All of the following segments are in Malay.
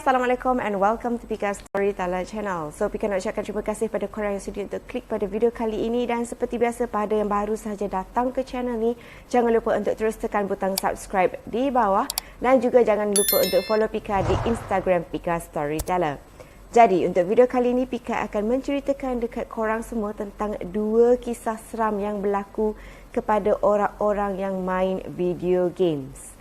Assalamualaikum and welcome to Pika Storyteller Channel. So, Pika nak ucapkan terima kasih pada korang yang sudi untuk klik pada video kali ini. Dan seperti biasa, pada yang baru sahaja datang ke channel ni, jangan lupa untuk terus tekan butang subscribe di bawah. Dan juga jangan lupa untuk follow Pika di Instagram Pika Storyteller. Jadi, untuk video kali ini, Pika akan menceritakan dekat korang semua tentang dua kisah seram yang berlaku kepada orang-orang yang main video games.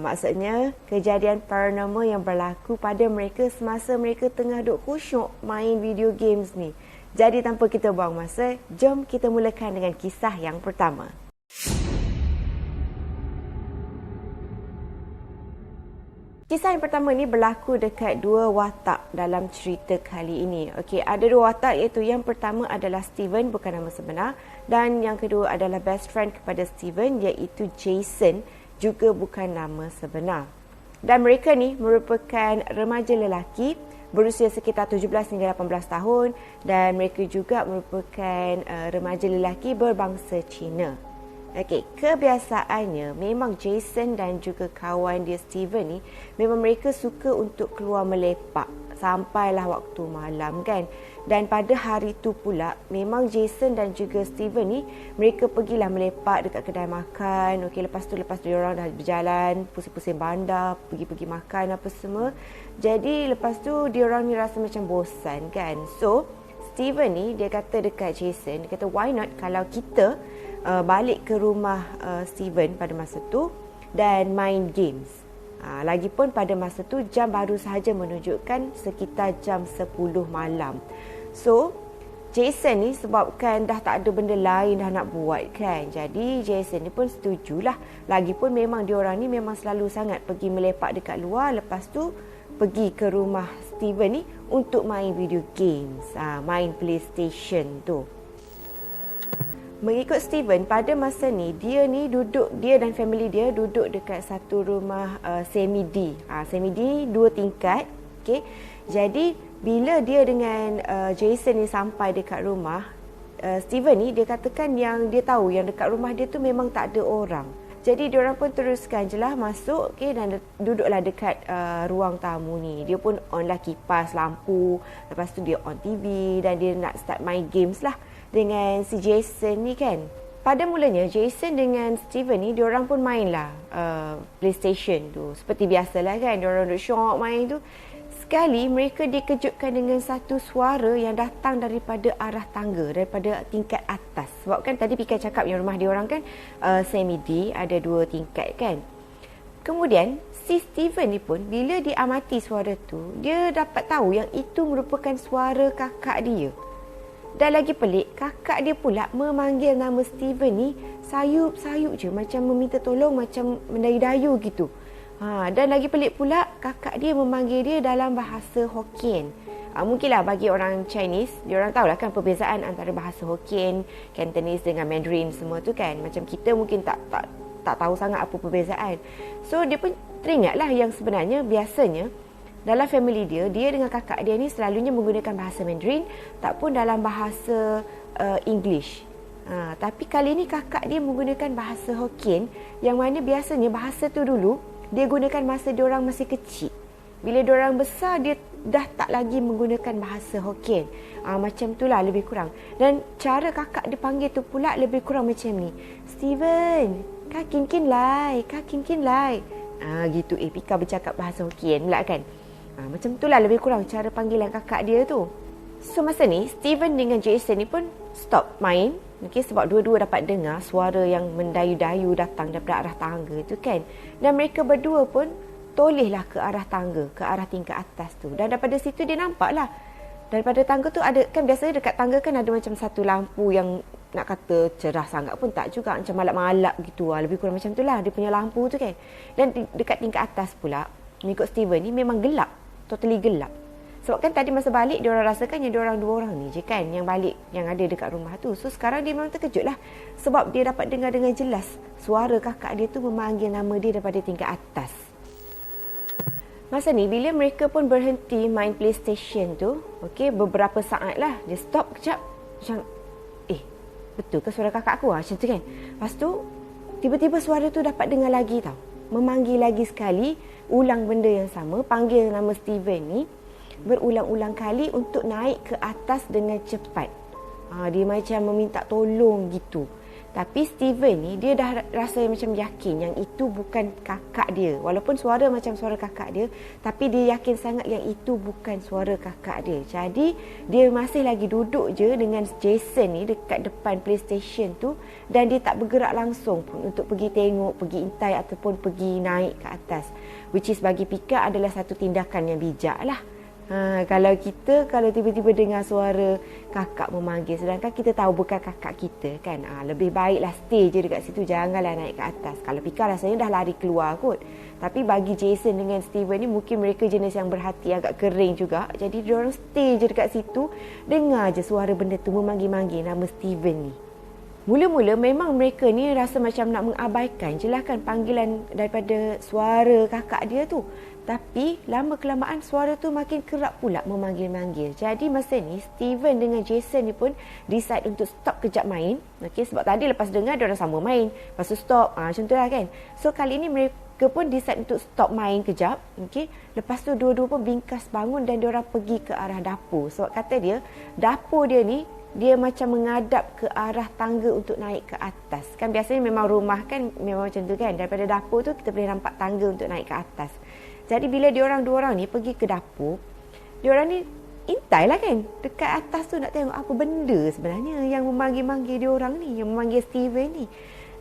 Maksudnya kejadian paranormal yang berlaku pada mereka semasa mereka tengah duk khusyuk main video games ni. Jadi tanpa kita buang masa, jom kita mulakan dengan kisah yang pertama. Kisah yang pertama ni berlaku dekat dua watak dalam cerita kali ini. Okey, ada dua watak, iaitu yang pertama adalah Steven, bukan nama sebenar, dan yang kedua adalah best friend kepada Steven, iaitu Jason, juga bukan nama sebenar. Dan mereka ni merupakan remaja lelaki berusia sekitar 17 hingga 18 tahun, dan mereka juga merupakan remaja lelaki berbangsa Cina. Okey, kebiasaannya memang Jason dan juga kawan dia Steven ni memang mereka suka untuk keluar melepak sampailah waktu malam kan. Dan pada hari tu pula memang Jason dan juga Steven ni mereka pergilah melepak dekat kedai makan. Okey, lepas tu diorang dah berjalan pusing-pusing bandar, pergi makan apa semua. Jadi lepas tu diorang ni rasa macam bosan kan. So Steven ni dia kata dekat Jason, dia kata why not kalau kita balik ke rumah Steven pada masa tu dan main games. Lagipun pada masa tu jam baru sahaja menunjukkan sekitar jam 10 malam. So Jason ni sebabkan dah tak ada benda lain dah nak buat kan. Jadi Jason ni pun setujulah. Lagipun memang diorang ni memang selalu sangat pergi melepak dekat luar, lepas tu pergi ke rumah Steven ni untuk main video games, main PlayStation tu. Mengikut Steven, pada masa ni dia dan family dia duduk dekat satu rumah semi-D. Semi-D ni 2 tingkat. Okay. Jadi bila dia dengan Jason ni sampai dekat rumah Steven ni, dia katakan yang dia tahu yang dekat rumah dia tu memang tak ada orang. Jadi diorang pun teruskan je lah masuk, okay, dan duduklah dekat ruang tamu ni. Dia pun on lah kipas, lampu. Lepas tu dia on TV dan dia nak start main games lah dengan si Jason ni kan. Pada mulanya Jason dengan Steven ni diorang pun main lah PlayStation tu. Seperti biasalah kan, diorang duduk syok main tu. Sekali mereka dikejutkan dengan satu suara yang datang daripada arah tangga, daripada tingkat atas. Sebab kan tadi Pika cakap yang rumah diorang kan semi-D, ada 2 tingkat kan. Kemudian si Steven ni pun bila dia amati suara tu, dia dapat tahu yang itu merupakan suara kakak dia. Dan lagi pelik, kakak dia pula memanggil nama Steven ni sayup-sayup je, macam meminta tolong, macam mendayu-dayu gitu. Dan lagi pelik pula, kakak dia memanggil dia dalam bahasa Hokkien. Mungkinlah bagi orang Chinese, diorang tahulah kan perbezaan antara bahasa Hokkien, Cantonese dengan Mandarin semua tu kan. Macam kita mungkin tak tahu sangat apa perbezaan. So dia pun teringatlah yang sebenarnya biasanya dalam family dia dengan kakak dia ni selalunya menggunakan bahasa Mandarin, tak pun dalam bahasa English. Tapi kali ni kakak dia menggunakan bahasa Hokkien, yang mana biasanya bahasa tu dulu dia gunakan masa diorang masih kecil. Bila diorang besar, dia dah tak lagi menggunakan bahasa Hokkien. Macam tu lah lebih kurang. Dan cara kakak dia panggil tu pula lebih kurang macam ni. Steven, ka kin lai, ka kin lai. Gitu. Pika bercakap bahasa Hokkien pula kan. Macam tu lah lebih kurang cara panggilan kakak dia tu. So masa ni Steven dengan Jason ni pun stop main. Okay, sebab dua-dua dapat dengar suara yang mendayu-dayu datang daripada arah tangga tu kan. Dan mereka berdua pun tolehlah ke arah tangga, ke arah tingkat atas tu. Dan daripada situ dia nampak lah, daripada tangga tu ada, kan biasanya dekat tangga kan ada macam satu lampu yang nak kata cerah sangat pun tak juga, macam malap-malap gitu lah. Lebih kurang macam tu lah dia punya lampu tu kan. Dan dekat tingkat atas pula, mengikut Steven ni memang gelap, totally gelap. Sebab kan tadi masa balik diorang rasakan yang diorang 2 orang ni je kan yang balik, yang ada dekat rumah tu. So sekarang dia memang terkejut lah, sebab dia dapat dengar dengan jelas suara kakak dia tu memanggil nama dia daripada tingkat atas. Masa ni bila mereka pun berhenti main PlayStation tu, okay, beberapa saat lah dia stop kejap, macam betul ke suara kakak aku macam tu kan. Lepas tu tiba-tiba suara tu dapat dengar lagi tau. memanggil lagi sekali, ulang benda yang sama, panggil nama Steven ni berulang-ulang kali untuk naik ke atas dengan cepat. Dia macam meminta tolong gitu. Tapi Steven ni dia dah rasa macam yakin yang itu bukan kakak dia. Walaupun suara macam suara kakak dia, tapi dia yakin sangat yang itu bukan suara kakak dia. Jadi dia masih lagi duduk je dengan Jason ni dekat depan PlayStation tu, dan dia tak bergerak langsung pun untuk pergi tengok, pergi intai ataupun pergi naik ke atas. Which is bagi Pika adalah satu tindakan yang bijak lah. Kalau tiba-tiba dengar suara kakak memanggil, sedangkan kita tahu bukan kakak kita kan, lebih baiklah stay je dekat situ, janganlah naik ke atas. Kalau Pika rasanya dah lari keluar kot. Tapi bagi Jason dengan Steven ni, mungkin mereka jenis yang berhati agak kering juga. Jadi diorang stay je dekat situ, dengar je suara benda tu memanggil-manggil nama Steven ni. Mula-mula memang mereka ni rasa macam nak mengabaikan je lah kan panggilan daripada suara kakak dia tu. Tapi lama-kelamaan suara tu makin kerap pula memanggil-manggil. Jadi masa ni Steven dengan Jason ni pun decide untuk stop kejap main. Okay, sebab tadi lepas dengar diorang sama main, lepas tu stop, macam tu lah kan. So kali ni mereka pun decide untuk stop main kejap. Okay, lepas tu dua-dua pun bingkas bangun dan diorang pergi ke arah dapur. Sebab kata dia, dapur dia ni dia macam menghadap ke arah tangga untuk naik ke atas. Kan biasanya memang rumah kan memang macam tu kan. Daripada dapur tu kita boleh nampak tangga untuk naik ke atas. Jadi bila dua orang ni pergi ke dapur, diorang ni intai lah kan dekat atas tu nak tengok apa benda sebenarnya yang memanggil-manggil diorang ni, yang memanggil Steven ni.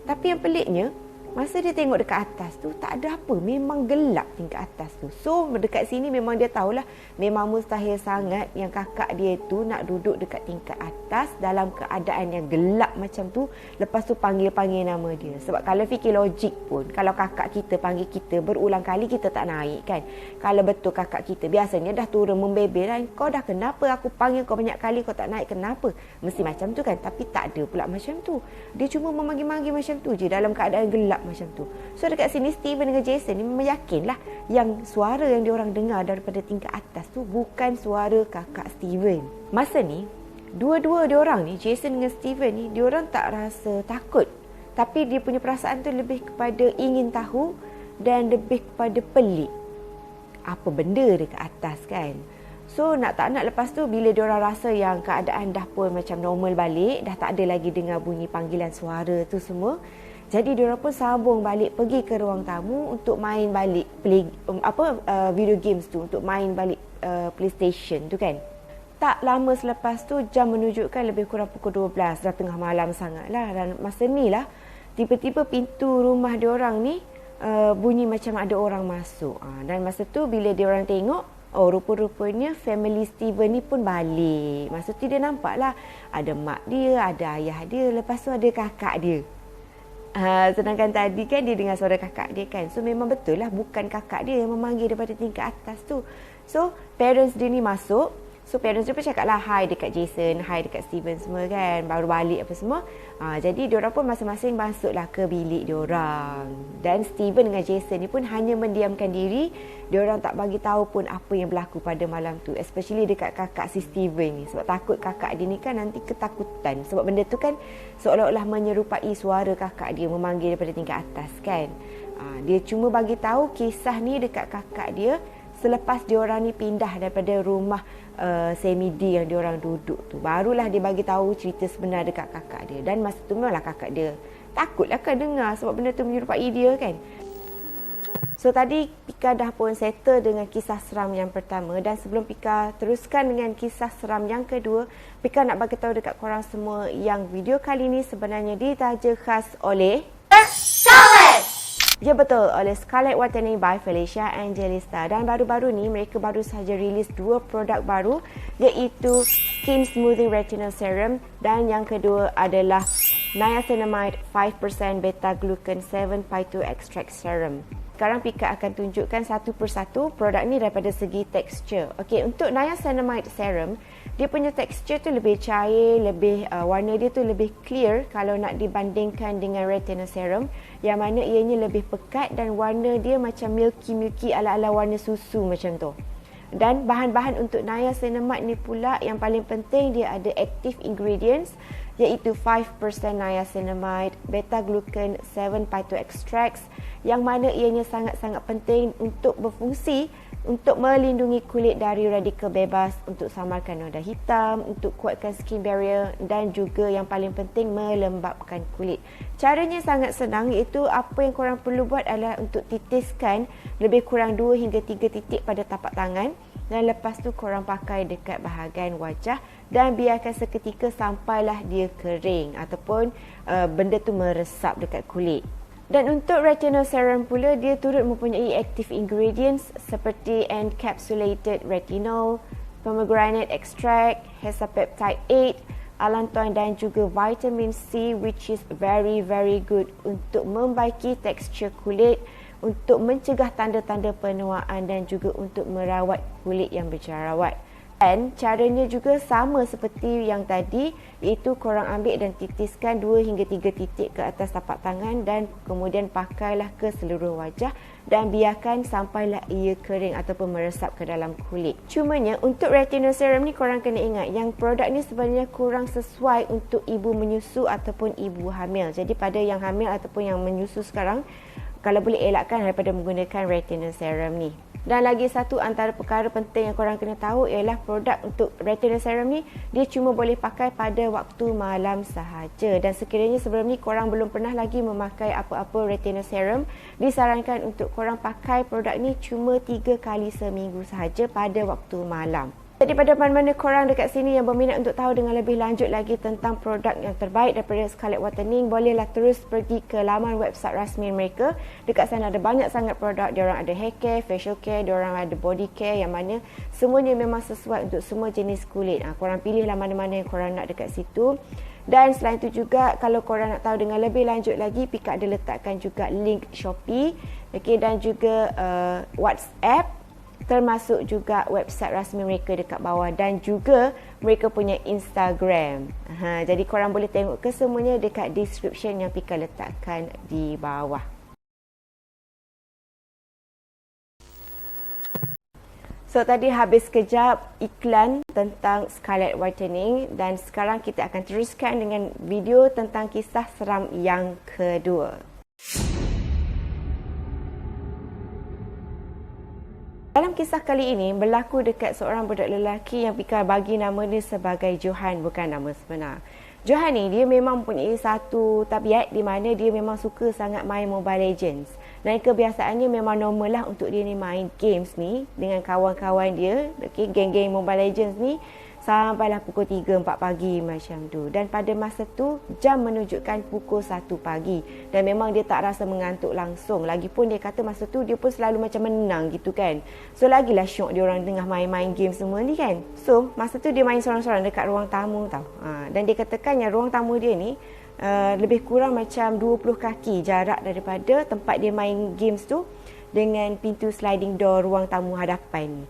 Tapi yang peliknya, masa dia tengok dekat atas tu tak ada apa, memang gelap tingkat atas tu. So dekat sini memang dia tahulah memang mustahil sangat yang kakak dia tu nak duduk dekat tingkat atas dalam keadaan yang gelap macam tu, lepas tu panggil-panggil nama dia. Sebab kalau fikir logik pun, kalau kakak kita panggil kita berulang kali kita tak naik kan. Kalau betul kakak kita biasanya dah turun membebel kan, kau dah kenapa aku panggil kau banyak kali kau tak naik, kenapa? Mesti macam tu kan. Tapi tak ada pula macam tu. Dia cuma memanggil-manggil macam tu je dalam keadaan gelap macam tu. So dekat sini Steven dengan Jason ni memang yakinlah yang suara yang diorang dengar daripada tingkat atas tu bukan suara kakak Steven. Masa ni dua-dua diorang ni, Jason dengan Steven ni, diorang tak rasa takut, tapi dia punya perasaan tu lebih kepada ingin tahu dan lebih kepada pelik. Apa benda dekat atas kan. So nak tak nak lepas tu bila diorang rasa yang keadaan dah pun macam normal balik, dah tak ada lagi dengar bunyi panggilan suara tu semua, jadi diorang pun sambung balik pergi ke ruang tamu untuk main balik video games tu, untuk main balik PlayStation tu kan. Tak lama selepas tu jam menunjukkan lebih kurang pukul 12, dah tengah malam sangat lah. Dan masa ni lah tiba-tiba pintu rumah diorang ni bunyi macam ada orang masuk. Dan masa tu bila diorang tengok, rupa-rupanya family Steven ni pun balik. Masa tu dia nampak lah ada mak dia, ada ayah dia, lepas tu ada kakak dia. Sedangkan tadi kan dia dengar suara kakak dia kan. So memang betul lah bukan kakak dia yang memanggil daripada tingkat atas tu. So parents dia ni masuk. So parents dia pun cakap lah hi dekat Jason, hi dekat Steven semua kan, baru balik apa semua. Jadi diorang pun masing-masing masuklah ke bilik diorang. Dan Steven dengan Jason ni pun hanya mendiamkan diri. Diorang tak bagi tahu pun apa yang berlaku pada malam tu, especially dekat kakak si Steven ni. Sebab takut kakak dia ni kan nanti ketakutan. Sebab benda tu kan seolah-olah menyerupai suara kakak dia memanggil daripada tingkat atas kan. Dia cuma bagi tahu kisah ni dekat kakak dia selepas diorang ni pindah daripada rumah semi-D yang diorang duduk tu. Barulah dia bagi tahu cerita sebenar dekat kakak dia. Dan masa tu memanglah kakak dia takutlah kan dengar sebab benda tu menyerupai dia kan. So tadi Pika dah pun settle dengan kisah seram yang pertama, dan sebelum Pika teruskan dengan kisah seram yang kedua, Pika nak bagi tahu dekat korang semua yang video kali ni sebenarnya ditaja khas oleh Scarlett. Ya betul, oleh Scarlett Watani by Felicia Angelista. Dan baru-baru ni mereka baru sahaja rilis dua produk baru, iaitu Skin Smoothing Retinol Serum dan yang kedua adalah Niacinamide 5% Beta Glucan 7 Phyto Extract Serum. Sekarang Pika akan tunjukkan satu persatu produk ni daripada segi tekstur. Okey, untuk Niacinamide Serum, dia punya tekstur tu lebih cair, lebih warna dia tu lebih clear kalau nak dibandingkan dengan Retinol Serum, yang mana ianya lebih pekat dan warna dia macam milky ala-ala warna susu macam tu. Dan bahan-bahan untuk niacinamide ni pula yang paling penting dia ada active ingredients iaitu 5% niacinamide, beta-glucan, 7-phyto extracts yang mana ianya sangat-sangat penting untuk berfungsi untuk melindungi kulit dari radikal bebas, untuk samarkan noda hitam, untuk kuatkan skin barrier dan juga yang paling penting melembapkan kulit. Caranya sangat senang iaitu apa yang korang perlu buat adalah untuk titiskan lebih kurang 2 hingga 3 titik pada tapak tangan dan lepas tu korang pakai dekat bahagian wajah dan biarkan seketika sampailah dia kering ataupun benda tu meresap dekat kulit. Dan untuk retinol serum pula, dia turut mempunyai active ingredients seperti encapsulated retinol, pomegranate extract, hexapeptide 8, allantoin dan juga vitamin C which is very good untuk membaiki tekstur kulit, untuk mencegah tanda-tanda penuaan dan juga untuk merawat kulit yang berjerawat. Dan caranya juga sama seperti yang tadi, iaitu korang ambil dan titiskan 2 hingga 3 titik ke atas tapak tangan dan kemudian pakailah ke seluruh wajah dan biarkan sampailah ia kering ataupun meresap ke dalam kulit. Cumanya untuk retinol serum ni korang kena ingat yang produk ni sebenarnya kurang sesuai untuk ibu menyusu ataupun ibu hamil. Jadi pada yang hamil ataupun yang menyusu sekarang, kalau boleh elakkan daripada menggunakan retinol serum ni. Dan lagi satu antara perkara penting yang korang kena tahu ialah produk untuk retinol serum ni dia cuma boleh pakai pada waktu malam sahaja. Dan sekiranya sebelum ni korang belum pernah lagi memakai apa-apa retinol serum, disarankan untuk korang pakai produk ni cuma 3 kali seminggu sahaja pada waktu malam. Jadi pada mana-mana korang dekat sini yang berminat untuk tahu dengan lebih lanjut lagi tentang produk yang terbaik daripada Scarlett Whitening, bolehlah terus pergi ke laman website rasmi mereka. Dekat sana ada banyak sangat produk. Diorang ada hair care, facial care, diorang ada body care yang mana semuanya memang sesuai untuk semua jenis kulit. Korang pilihlah mana-mana yang korang nak dekat situ. Dan selain itu juga, kalau korang nak tahu dengan lebih lanjut lagi, Pika ada letakkan juga link Shopee, dan juga WhatsApp, termasuk juga website rasmi mereka dekat bawah dan juga mereka punya Instagram. Jadi korang boleh tengok kesemuanya dekat description yang Pika letakkan di bawah. So tadi habis kejap iklan tentang Scarlett Whitening dan sekarang kita akan teruskan dengan video tentang kisah seram yang kedua. Dalam kisah kali ini berlaku dekat seorang budak lelaki yang Pika bagi nama dia sebagai Johan, bukan nama sebenar. Johan ni dia memang mempunyai satu tabiat di mana dia memang suka sangat main Mobile Legends. Dan kebiasaannya memang normal lah untuk dia ni main games ni dengan kawan-kawan dia, geng-geng Mobile Legends ni sampailah pukul 3-4 pagi macam tu. Dan pada masa tu jam menunjukkan pukul 1 pagi dan memang dia tak rasa mengantuk langsung. Lagipun dia kata masa tu dia pun selalu macam menang gitu kan. So lagilah syok dia orang tengah main-main game semua ni kan. So masa tu dia main sorang-sorang dekat ruang tamu tau. Dan dia katakan yang ruang tamu dia ni lebih kurang macam 20 kaki jarak daripada tempat dia main games tu dengan pintu sliding door ruang tamu hadapan ni.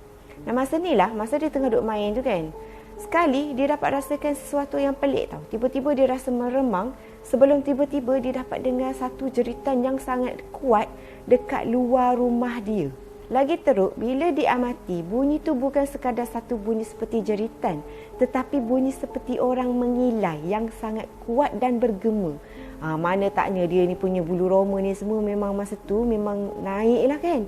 Nah masa ni lah, masa dia tengah duk main tu kan, sekali dia dapat rasakan sesuatu yang pelik tau. Tiba-tiba dia rasa meremang sebelum tiba-tiba dia dapat dengar satu jeritan yang sangat kuat dekat luar rumah dia. Lagi teruk, bila diamati, bunyi tu bukan sekadar satu bunyi seperti jeritan, tetapi bunyi seperti orang mengilai yang sangat kuat dan bergema. Mana taknya dia ni punya bulu roma ni semua memang masa tu memang naik lah kan.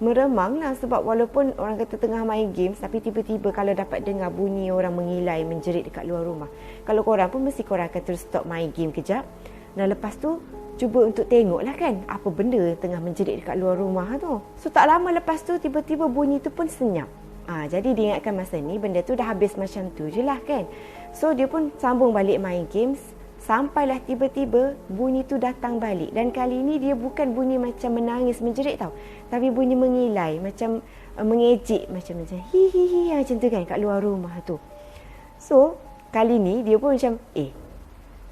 Meremang lah sebab walaupun orang kata tengah main games, tapi tiba-tiba kalau dapat dengar bunyi orang mengilai, menjerit dekat luar rumah, kalau korang pun mesti korang akan terus stop main game kejap. Dan lepas tu cuba untuk tengok lah kan apa benda tengah menjerit dekat luar rumah tu. So tak lama lepas tu tiba-tiba bunyi tu pun senyap. Jadi dia ingatkan masa ni benda tu dah habis macam tu je lah kan. So dia pun sambung balik main games. Sampailah tiba-tiba bunyi tu datang balik. Dan kali ni dia bukan bunyi macam menangis, menjerit tau. Tapi bunyi mengilai, macam mengejek, macam hi macam tu kan kat luar rumah tu. So kali ni dia pun macam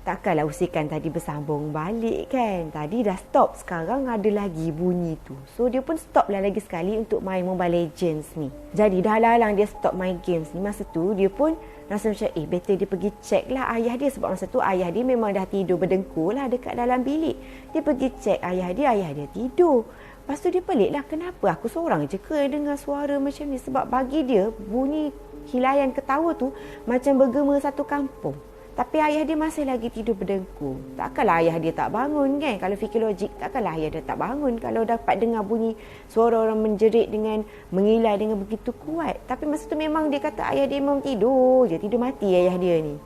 takkanlah usikan tadi bersambung balik kan. Tadi dah stop, sekarang ada lagi bunyi tu. So dia pun stop lah lagi sekali untuk main Mobile Legends ni. Jadi dah larang dia stop main games ni. Masa tu dia pun rasa macam better dia pergi check lah ayah dia. Sebab masa tu ayah dia memang dah tidur berdengkur lah dekat dalam bilik. Dia pergi check ayah dia tidur. Lepas tu dia pelik lah, kenapa aku seorang je ke dengar suara macam ni? Sebab bagi dia bunyi hilayan ketawa tu macam bergema satu kampung. Tapi ayah dia masih lagi tidur berdengkur. Takkanlah ayah dia tak bangun kan? Kalau fikir logik, takkanlah ayah dia tak bangun kalau dapat dengar bunyi suara orang menjerit dengan mengilai dengan begitu kuat. Tapi masa tu memang dia kata ayah dia memang tidur je, tidur mati ayah dia ni.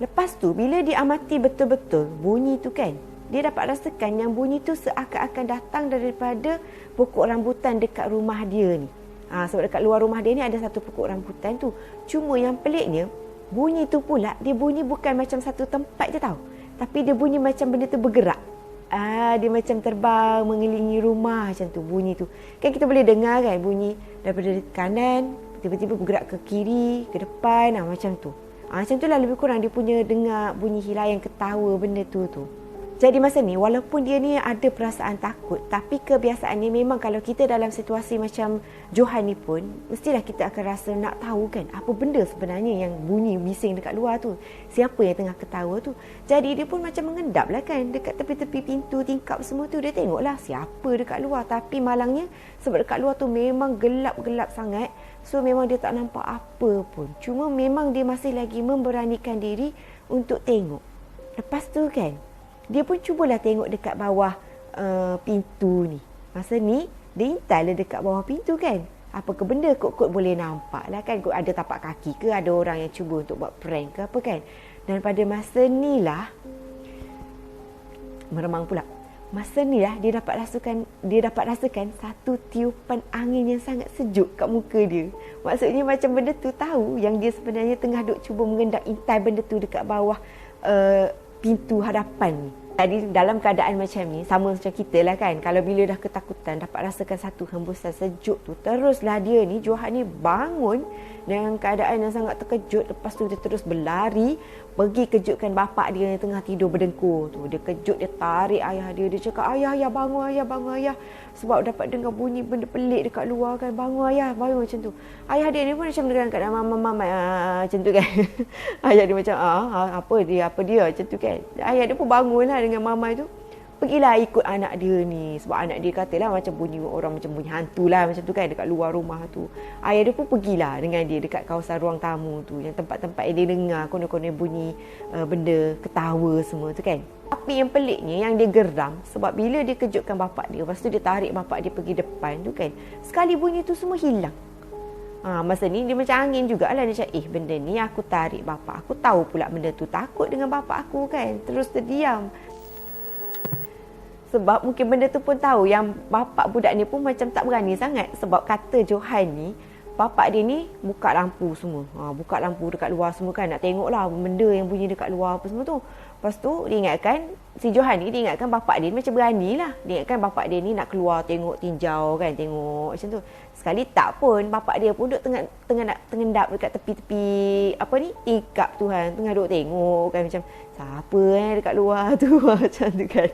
Lepas tu bila dia amati betul-betul bunyi tu kan, dia dapat rasakan yang bunyi tu seakan-akan datang daripada pokok rambutan dekat rumah dia ni. Sebab dekat luar rumah dia ni ada satu pokok rambutan tu. Cuma yang peliknya, bunyi tu pula, dia bunyi bukan macam satu tempat je tau. Tapi dia bunyi macam benda tu bergerak. Dia macam terbang mengelilingi rumah macam tu bunyi tu. Kan kita boleh dengar kan bunyi daripada kanan, tiba-tiba bergerak ke kiri, ke depan, macam tu. Macam tu lah lebih kurang dia punya dengar bunyi hilayan ketawa benda tu. Jadi masa ni walaupun dia ni ada perasaan takut, tapi kebiasaannya memang kalau kita dalam situasi macam Johan ni pun, mestilah kita akan rasa nak tahu kan apa benda sebenarnya yang bunyi bising dekat luar tu. Siapa yang tengah ketawa tu. Jadi dia pun macam mengendap lah kan dekat tepi-tepi pintu tingkap semua tu. Dia tengoklah siapa dekat luar. Tapi malangnya sebab dekat luar tu memang gelap-gelap sangat. So memang dia tak nampak apa pun. Cuma memang dia masih lagi memberanikan diri untuk tengok. Lepas tu kan, dia pun cubalah tengok dekat bawah pintu ni. Masa ni, dia intai lah dekat bawah pintu kan. Apa ke benda kot-kot boleh nampak lah kan. Kot ada tapak kaki ke, ada orang yang cuba untuk buat prank ke apa kan. Dan pada masa ni lah, meremang pula. Masa ni lah dia dapat rasakan satu tiupan angin yang sangat sejuk kat muka dia. Maksudnya macam benda tu tahu yang dia sebenarnya tengah duk cuba mengendap intai benda tu dekat bawah pintu hadapan ni. Jadi dalam keadaan macam ni, sama macam kita lah kan. Kalau bila dah ketakutan, dapat rasakan satu hembusan sejuk tu, teruslah dia ni, Johan ni bangun dengan keadaan yang sangat terkejut. Lepas tu dia terus berlari, pergi kejutkan bapak dia yang tengah tidur berdengkur tu. Dia kejut, dia tarik ayah dia. Dia cakap, ayah bangun ayah. Sebab dapat dengar bunyi benda pelik dekat luar kan. Bangun macam tu. Ayah dia ni pun macam dengan keadaan mama macam tu kan. Ayah dia macam, apa dia macam tu kan. Ayah dia pun bangun lah dengan mama tu. Pergilah ikut anak dia ni. Sebab anak dia katalah macam bunyi orang, macam bunyi hantu lah macam tu kan dekat luar rumah tu. Ayah dia pun pergilah dengan dia dekat kawasan ruang tamu tu, yang tempat-tempat yang dia dengar konon-konon bunyi benda ketawa semua tu kan. Tapi yang peliknya yang dia geram, sebab bila dia kejutkan bapak dia, lepas tu dia tarik bapak dia pergi depan tu kan, sekali bunyi tu semua hilang. Masa ni dia macam angin jugalah. Dia macam, benda ni aku tarik bapak aku, tahu pula benda tu takut dengan bapak aku kan. Terus terdiam. Sebab mungkin benda tu pun tahu yang bapak budak ni pun macam tak berani sangat. Sebab kata Johan ni, bapak dia ni buka lampu semua. Buka lampu dekat luar semua kan. Nak tengok lah benda yang bunyi dekat luar apa semua tu. Lepas tu dia ingatkan, si Johan ni dia ingatkan bapak dia ni macam berani lah. Dia ingatkan bapak dia ni nak keluar tengok tinjau kan. Tengok macam tu. Sekali tak pun, bapak dia pun duduk tengah nak tengendap dekat tepi-tepi tingkap tu kan. Tengah duduk tengok kan macam siapa dekat luar tu macam tu kan.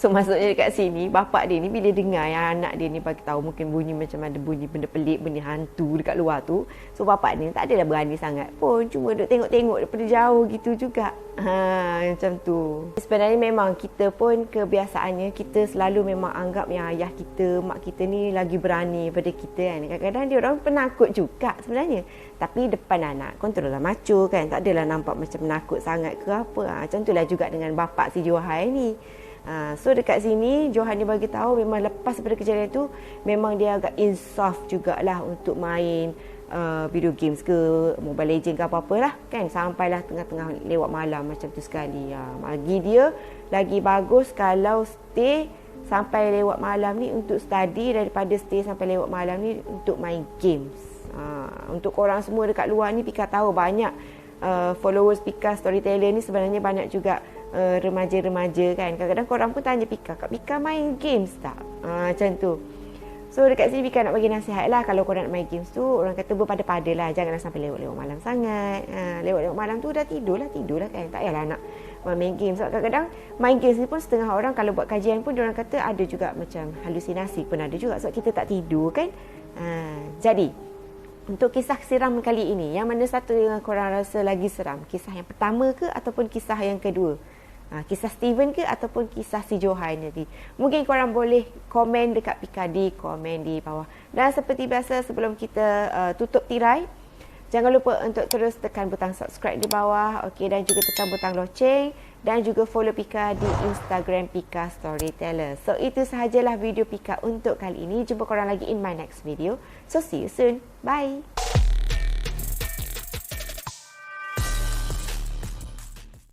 So maksudnya dekat sini, bapak dia ni bila dengar yang anak dia ni bagi tahu mungkin bunyi macam ada bunyi benda pelik, bunyi hantu dekat luar tu. So bapak dia ni tak adalah berani sangat pun, cuma duk tengok-tengok daripada jauh gitu juga. Macam tu. Sebenarnya memang kita pun kebiasaannya kita selalu memang anggap yang ayah kita, mak kita ni lagi berani daripada kita kan. Kadang-kadang dia orang penakut juga sebenarnya. Tapi depan anak, kontrol lah macho kan. Tak adalah nampak macam menakut sangat ke apa. Macam tu lah juga dengan bapak si Johan ni. So dekat sini Johan dia bagi tahu memang lepas daripada kejadian tu memang dia agak insaf jugalah untuk main video games ke Mobile Legends ke apa-apalah kan, sampailah tengah-tengah lewat malam macam tu sekali. Bagi dia lagi bagus kalau stay sampai lewat malam ni untuk study daripada stay sampai lewat malam ni untuk main games. Untuk korang semua dekat luar ni, Pika tahu banyak followers Pika Storyteller ni sebenarnya banyak juga remaja-remaja kan. Kadang-kadang korang pun tanya Pika, Kak Pika main games tak? Macam tu. So dekat sini Pika nak bagi nasihat lah, kalau korang nak main games tu, orang kata berpada-pada lah, janganlah sampai lewat-lewat malam sangat. Lewat-lewat malam tu dah tidur lah kan. Tak payahlah nak main game. Sebab kadang-kadang main games ni pun setengah orang kalau buat kajian pun diorang kata ada juga macam halusinasi pun ada juga sebab kita tak tidur kan. Jadi untuk kisah seram kali ini, yang mana satu yang korang rasa lagi seram? Kisah yang pertama ke ataupun kisah yang kedua? Kisah Steven ke ataupun kisah si Johan tadi. Mungkin korang boleh komen dekat Pika, di komen di bawah. Dan seperti biasa sebelum kita tutup tirai, jangan lupa untuk terus tekan butang subscribe di bawah, okey, dan juga tekan butang loceng dan juga follow Pika di Instagram Pika Storyteller. So itu sahajalah video Pika untuk kali ini. Jumpa korang lagi in my next video. So see you soon. Bye.